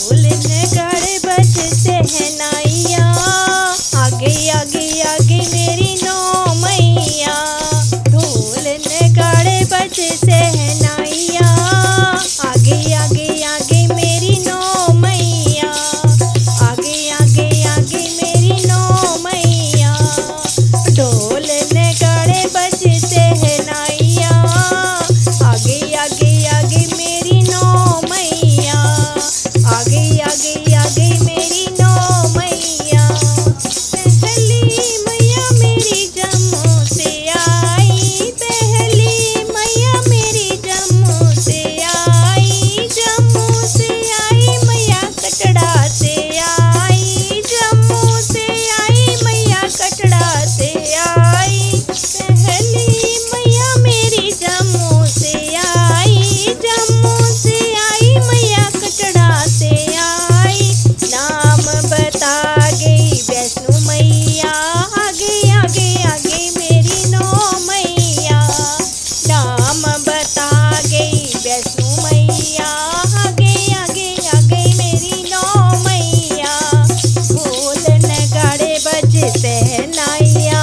ढोल नगाड़े बजते हैं नाइया, आगे आगे आगे मेरी नौ मैया। ढोल नगाड़े बजते हैं नाइया, आगे आगे आगे मेरी नौ मैया, आगे आगे आगे मेरी नौ मैया। ढोल नगाड़े बजते हैं नाइया, आगे आगे आगे मेरी नौ मैया, आगे आगे आगे मेरी नौ मैया। पहली मैया मेरी जम्मू से आई, पहली मैया मेरी जम्मू से आई, जम्मू से आई मैया कटड़ा से आई, जम्मू से आई मैया कटड़ा से आई। पहली मैया मेरी जम्मू से आई, जम्मू से आई मैया कटड़ा से आई। नाम बता गई वैष्णो मैया, आगे आगे आगे मेरी नौ मैया। नाम बता गई वैष्णो मैया, आगे आगे आगे मेरी नौ मैया। ढोल नगाड़े बजते हैं नाइया,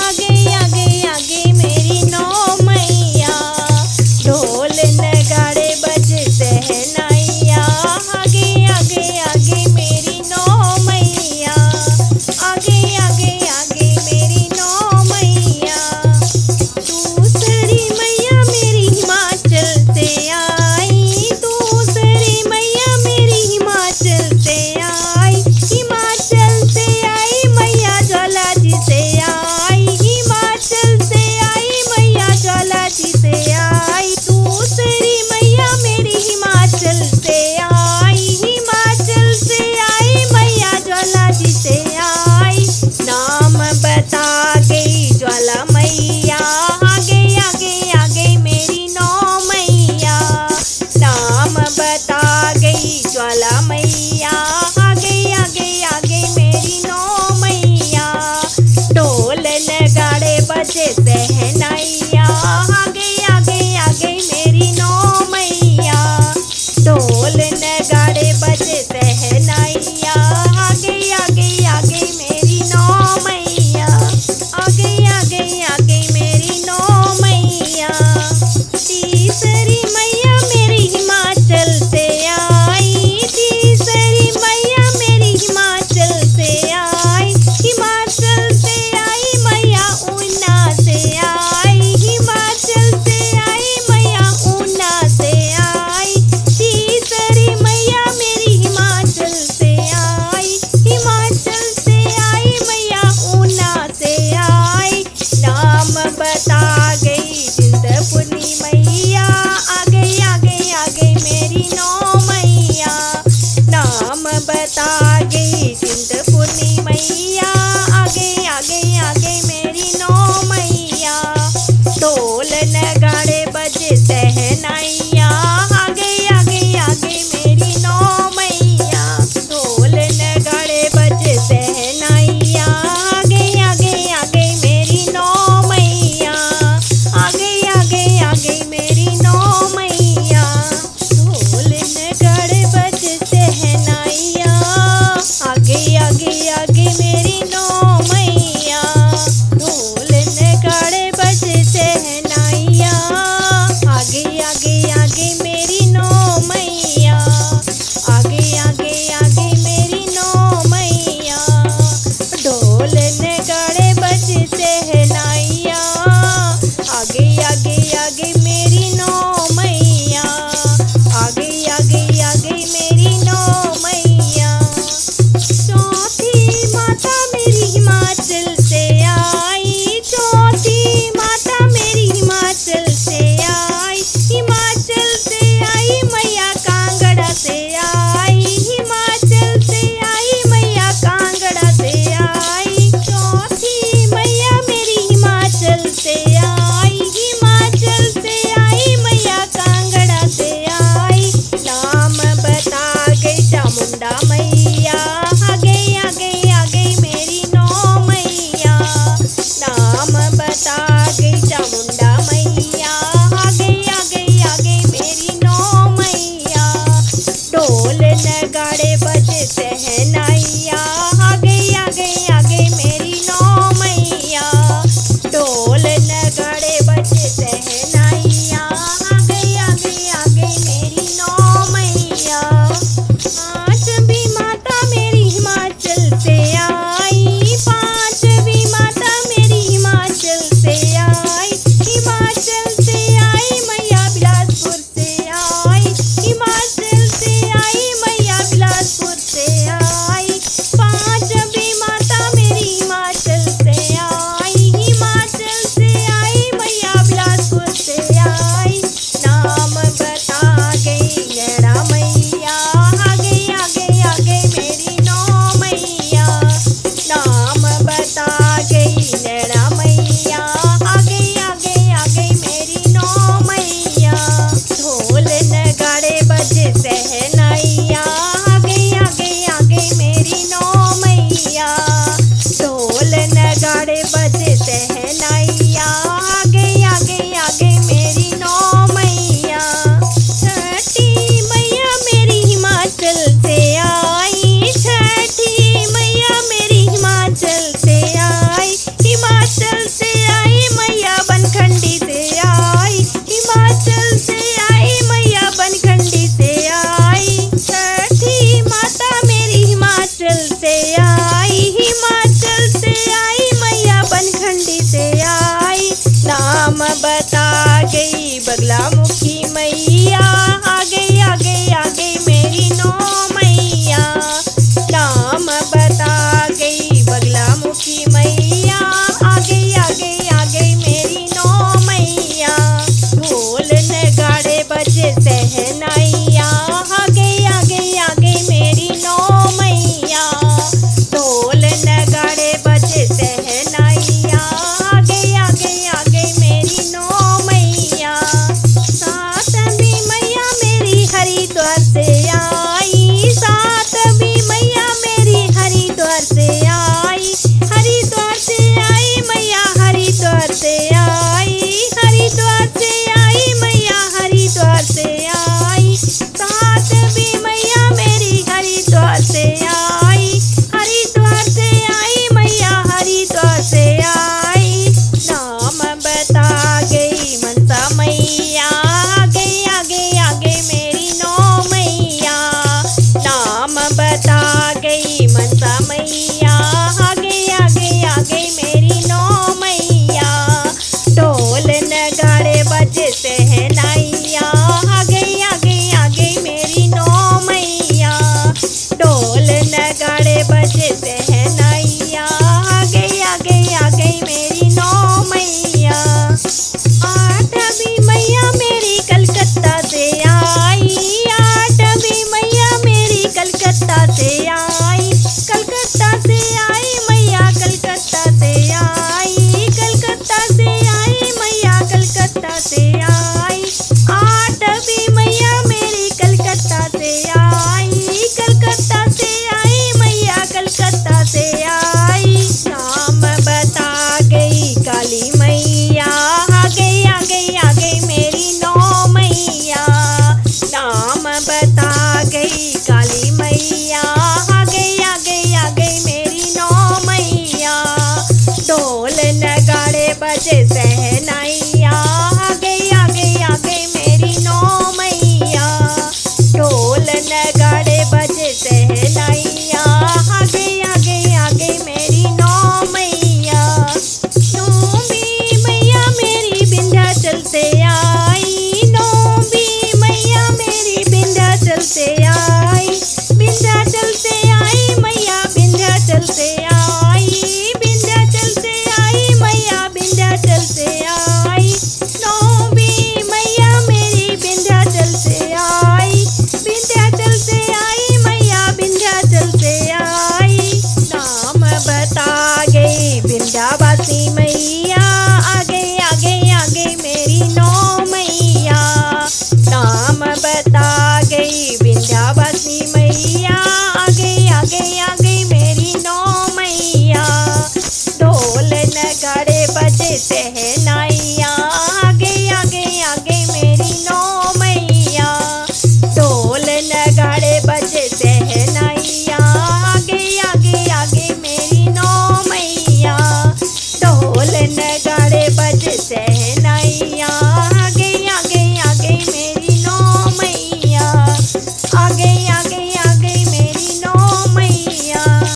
आगे आगे आगे मेरी नौ मैया। ढोल नगाड़े बजते हैं नाइया, आगे आगे आगे मेरी नौ मैया, आगे आगे आगे मेरी नौ मैया। दूसरी मैया मेरी हिमाचल से आई, दूसरी मैया मेरी हिमाचल से आई, हिमाचल से आई मैया ज्वाला जी से आई, हिमाचल से आई मैया ज्वाला जी से आई। दूसरी मैया मेरी हिमाचल से आई, हिमाचल से आई मैया ज्वाला जी से आई। नाम बता गई ज्वाला मैया, आगे आगे आगे मेरी नौ मैया। नाम बता गई ज्वाला मैया, आगे आगे आगे मेरी नौ मैया। ढोल नगाड़े बजते हैं नाइया, आगे आगे आगे मेरी नौ मैया। ढोल नगाड़े बजते हैं नाइया, आगे आगे आगे मेरी नौ मैया, आगे आगे आगे मेरी नौ मैया। तीसरी मैया मेरी हिमाचल से आई, तीसरी मैया मेरी हिमाचल से आई, हिमाचल से आई मैया ऊना से आई, हिमाचल से आई मैया ऊना से आई। तीसरी मैया मेरी हिमाचल से आई, हिमाचल से आई मैया ऊना से आई। नाम बता गई चिंतपूर्णी मैया, आगे आगे आगे मेरी नौ मैया। नाम बता गई चिंतपूर्णी मैया, आगे आगे आगे मेरी नौ मैया। ढोल नगाड़े बजते हैं नाइया, आगे आगे आगे मेरी नौ मैया। ढोल नगाड़े बजते हैं नाइया, आगे आगे आगे मेरी नौ मैया, आगे आगे आगे मेरी नौ मैया। ढोल नगाड़े बजते हैं नाइया, आगे आगे आगे मेरी नौ मैया। ढोल नगाड़े बजते हैं नाइया, आगे आगे आगे मेरी नौ मैया, आगे आगे आगे मेरी नौ मैया। ढोल नगाड़े बजते हैं नाइया, आगे आगे आगे मेरी नौ मैया, आगे आगे आगे मेरी नौ मैया। चौथी माता मेरी हिमाचल से आई, चौथी माता मेरी हिमाचल से आई, हिमाचल से आई मैया कांगड़ा से आई, हिमाचल से आई मैया कांगड़ा से आई। चौथी मैया मेरी हिमाचल से आई, हिमाचल से आई मैया कांगड़ा से आई। नाम बता गई चामुंडा मैया, आगे आगे आगे मेरी नौ मैया। नाम बता गई चामुंडा मैया, आगे आगे आगे मेरी नौ मैया। ढोल नगाड़े